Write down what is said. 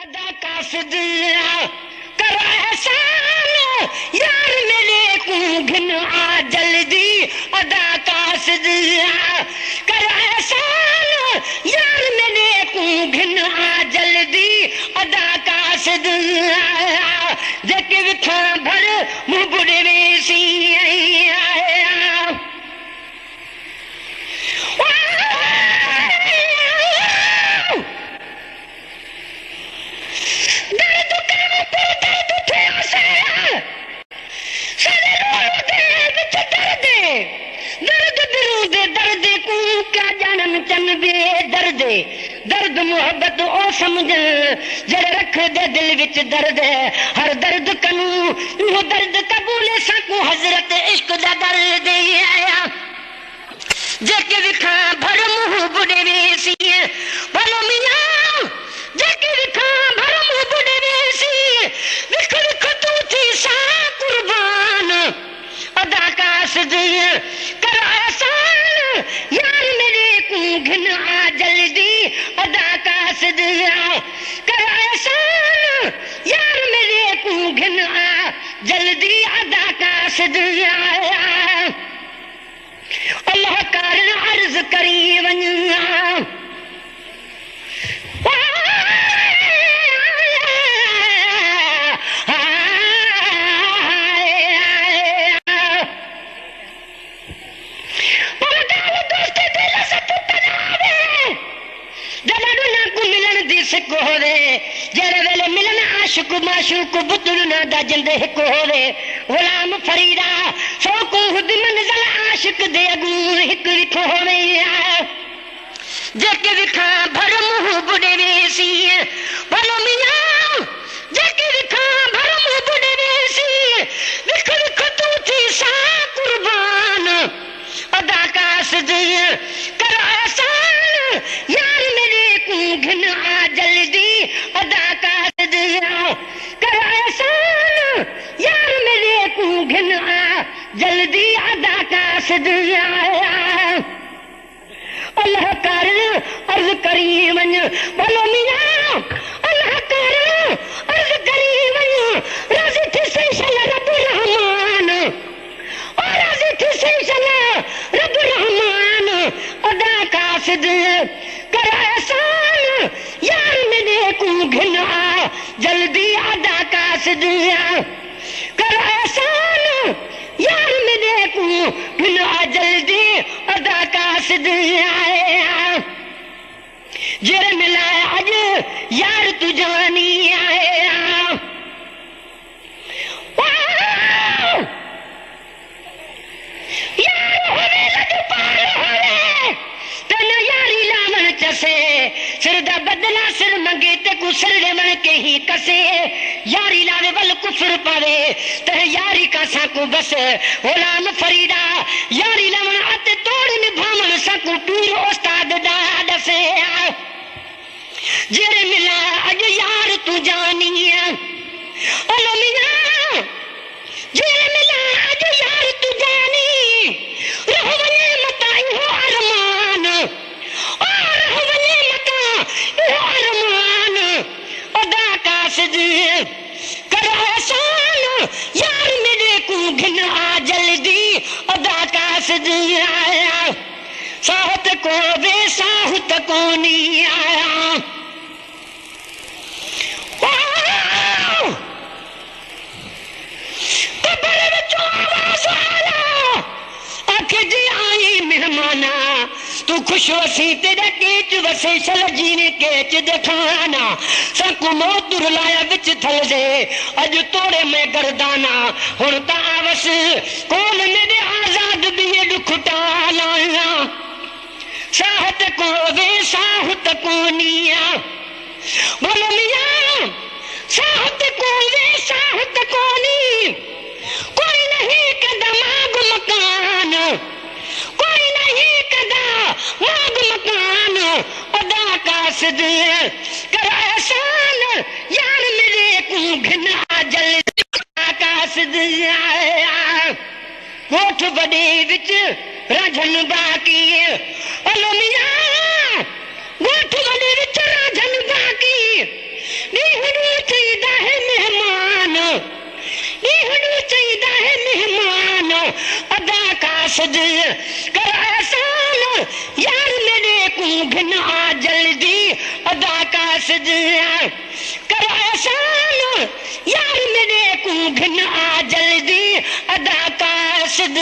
अदा कासिद कर एहसान यार मेरे को घिन आ जल्दी अदा कासिद कर एहसान यार मेरे को घिन आ जल्दी अदा कासिद जेके विखा भर मुंह बुढ़े वेसी दर्द मोहब्बत ओ समझ जड़ रख दे दिल विच दर्द हर दर्द कनू वो दर्द कबूल सकू हजरत इश्क दा दर्द आया जेके विखा भर मुंह बुढ़े वेसी बोलो मियां जेके विखा भर मुंह बुढ़े वेसी विख विख तू थी सा कुर्बान अदा कासिद कर एहसान यार मेरे को घिन आ जल्दी अदा कासिद कर एहसान यार मेरे को घिन आ जल्दी अदा कासिद अल्लाह कारण अर्ज करी वञा जड़े वेले मिलन आशिक माशूक बुतल ना दजंदे हिक होवे गुलाम फरीदा सो को खुद मंजिल आशिक दे अगू हिक विख होवे जेके विखा भर मुंह बुढ़े वेसी बोलो मियां जेके विखा भर मुंह बुढ़े वेसी विख विख तू थी सा कुर्बान अदा कासिद कर एहसान यार मेरे को घिन आ जल्दी अदा कासिद कर एहसान यार मेरे को घिन आ जल्दी अदा कासिद अल्लाह कारण अर्ज करी वञ बोलो मियां अल्लाह कारण अर्ज करी वञ राज़ी थी सही रब रहमान और राज़ी थी सही रब रहमान अदा कासिद कर एहसान यार मेरे को घिन आ जल्दी अदा कासिद कर एहसान यार मेरे को घिन आ जल्दी अदा कासिद जेरे मिला अज यार तू जानी आया यार होवे लज पार होवे तेन यारी लावन चसे सिर दा बदला सिर मंगे ते को सिर मन के ही कसे यारी लावे वल कुफर पावे ते यारी का साकू बस गुलाम फरीदा यारी लावन अत तोड़ निभावन साकू पीर उस्ताद दा दसे जेरे मिला अज यार तू जानी ओलो मियां जेरे मिला अज यार तू जानी रह वने मता इहो अरमान और रह वने मता इहो अरमान अदा कासिद कर एहसान यार मेरे को घिन आ जल्दी अदा कासिद आया साहत को बेसाहत को नहीं आया मेहमाना तू खुश वसी तेरा केच वसे शल जीने केच दिखाना सकू मौत रुलाया विच थल दे अज तोड़े में गर्दाना हुन ता वस कौन मेरे आजाद दिए दुख टालाया साहत को वे साहत को निया बोलो मियां साहत को वे साहत को नी कोई नहीं कदम मकान कोई नहीं कदा माग मकान अदा कासिद कर एहसान यार मेरे को घिन आ जल्दी कासिद कोठ बड़े विच राजन बाकी अलमिया गोठ बड़े विच राजन बाकी अदा कासद कर एहसान यार मेरे को घिन आ जल्दी अदा कासद कर एहसान यार मेरे को घिन आ जल्दी अदा कासद